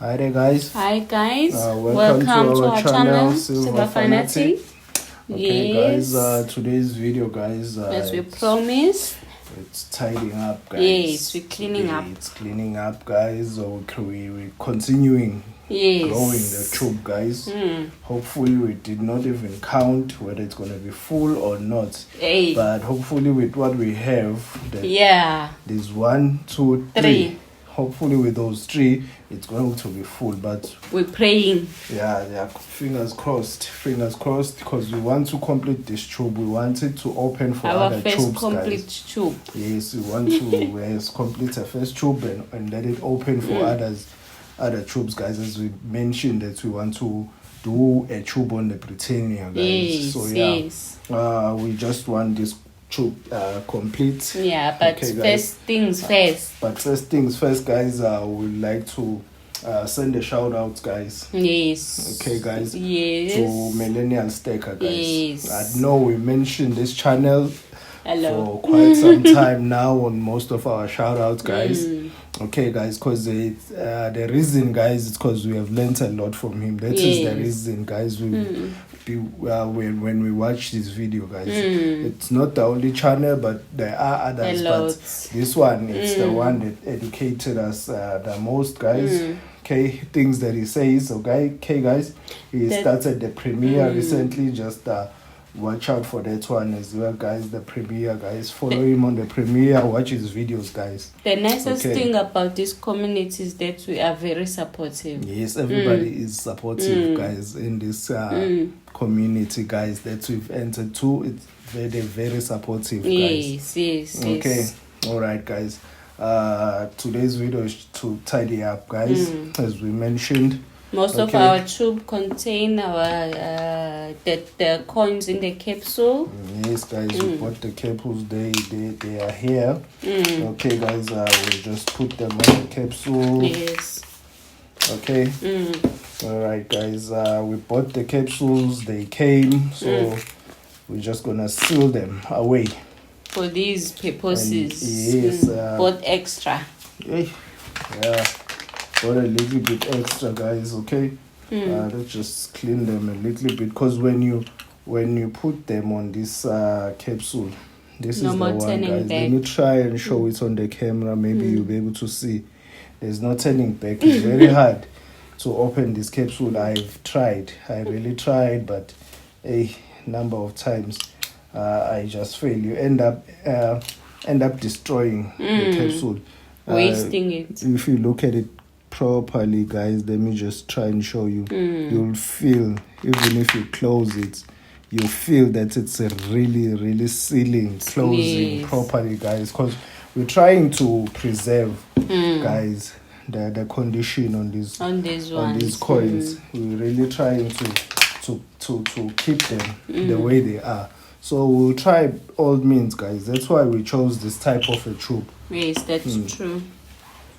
Hi there, guys. Hi guys. Welcome to our channel, Silver Fanatic. Okay, Yes. guys. Today's video, guys. As we promised. It's tidying up, guys. Yes, we're cleaning up. It's cleaning up, guys. So we're continuing. Yes. Growing the tube, guys. Hopefully, we did not even count whether it's gonna be full or not. Hey. But hopefully, with what we have, there's 1, 2, 3. Hopefully with those 3 it's going to be full, but we're praying. Yeah, fingers crossed, because we want to complete this tube. We want it to open for our other first tubes, complete guys. Tube. Yes, we want to complete a first tube and let it open for other tubes, guys. As we mentioned that we want to do a tube on the Britannia, guys. Yes, so yes. We just want this tube complete. Yeah, but okay, first things first. But first things first, guys. We'd like to send a shout out, guys. Yes. Okay, guys. Yes. To Millennial Stacker, guys. Yes. I know we mentioned this channel for quite some time now on most of our shout outs, guys. Okay, guys, because the reason, guys, is because we have learnt a lot from him. That is the reason, guys. When we watch this video, guys, it's not the only channel, but there are others. But this one, it's the one that educated us the most, guys. Okay, things that he says. Okay, guys, he started the premiere recently. Just watch out for that one as well, guys. The premiere, guys. Follow him on the premiere. Watch his videos, guys. The nicest thing about this community is that we are very supportive. Yes, everybody is supportive, guys, in this community, guys, that we've entered to. It's very, very supportive, guys. Yes. Okay, all right, guys. Today's video is to tidy up, guys, as we mentioned. Most of our tube contain our the coins in the capsule. Yes, guys, we bought the capsules. They are here. Okay, guys, we'll just put them on the capsule. Yes. Okay. All right, guys. We bought the capsules. They came, so we're just gonna seal them away for these purposes. And, yes. Bought extra. Yeah. Got a little bit extra, guys. Okay. Let's just clean them a little bit, because when you put them on this capsule, this is the one, guys. Let me try and show it on the camera. Maybe you'll be able to see. There's no turning back. It's very hard to open this capsule. I really tried, but a number of times I just fail. You end up destroying the capsule, wasting it. If you look at it properly, guys, let me just try and show you. You'll feel, even if you close it, you feel that it's a really closing properly, guys, because we're trying to preserve, guys, the condition on these coins. We're really trying to keep them the way they are. So we'll try all means, guys. That's why we chose this type of a tube. Yes, that's true.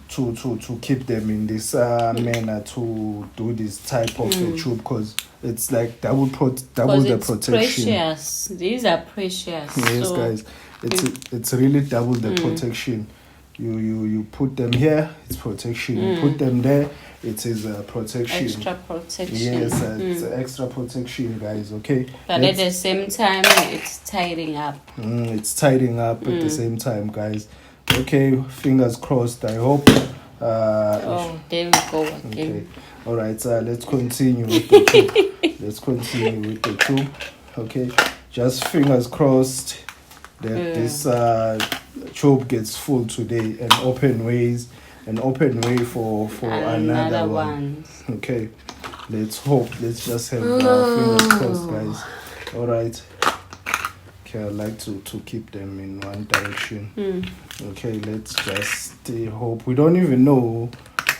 To keep them in this manner, to do this type of a tube, because it's like double the protection. Precious. These are precious. Yes, so guys, it's really double the protection. You put them here, it's protection. You put them there, it is a protection. Extra protection. Yes, it's extra protection, guys. Okay. But at the same time, it's tidying up. It's tidying up at the same time, guys. Okay, fingers crossed. I hope. There we go again. Okay. All right. Let's continue with the tube. Okay. Just fingers crossed that this tube gets full today and open way for another one. Okay. Let's hope. Let's just have fingers crossed, guys. All right. Okay, I like to keep them in one direction. Okay, let's just hope. We don't even know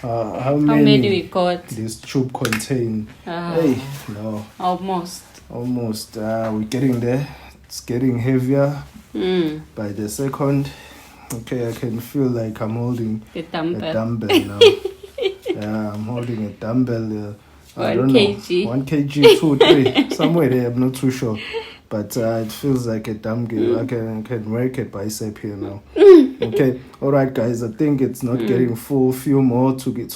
how many we got. This tube contain. Hey, no. Almost. We're getting there. It's getting heavier by the second. Okay, I can feel like I'm holding a dumbbell now. I'm holding a dumbbell. I don't know. 1 kg, 2, 3, somewhere there. I'm not too sure. but it feels like a dumb game. I can work a bicep here now. Okay, all right, guys. I think it's not getting full. Few more to get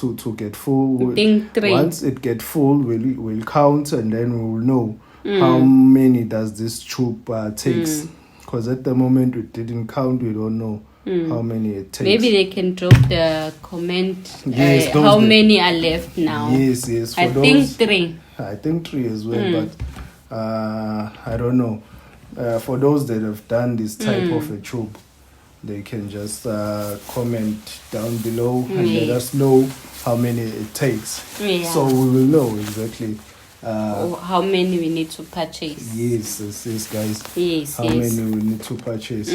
full. I think 3. Once it get full, we'll count and then we will know how many does this tube takes. Because at the moment we didn't count. We don't know how many it takes. Maybe they can drop the comment. Yes, how many are left now? Yes. For I think 3. I think 3 as well, but I don't know. For those that have done this type of a tube, they can just comment down below and let us know how many it takes. Yeah. So we will know exactly how many we need to purchase. Yes, guys. Yes, how many we need to purchase.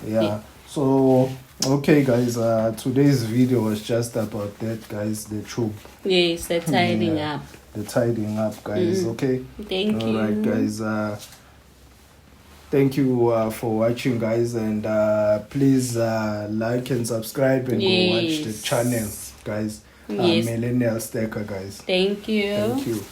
Yeah. So okay, guys. Today's video was just about that, guys. The tube. Yes, the tidying up. The tidying up, guys. Okay. Thank you. All right, guys. Thank you for watching, guys, and please like and subscribe and go watch the channel, guys. Yes. Millennial Stacker, guys. Thank you. Thank you.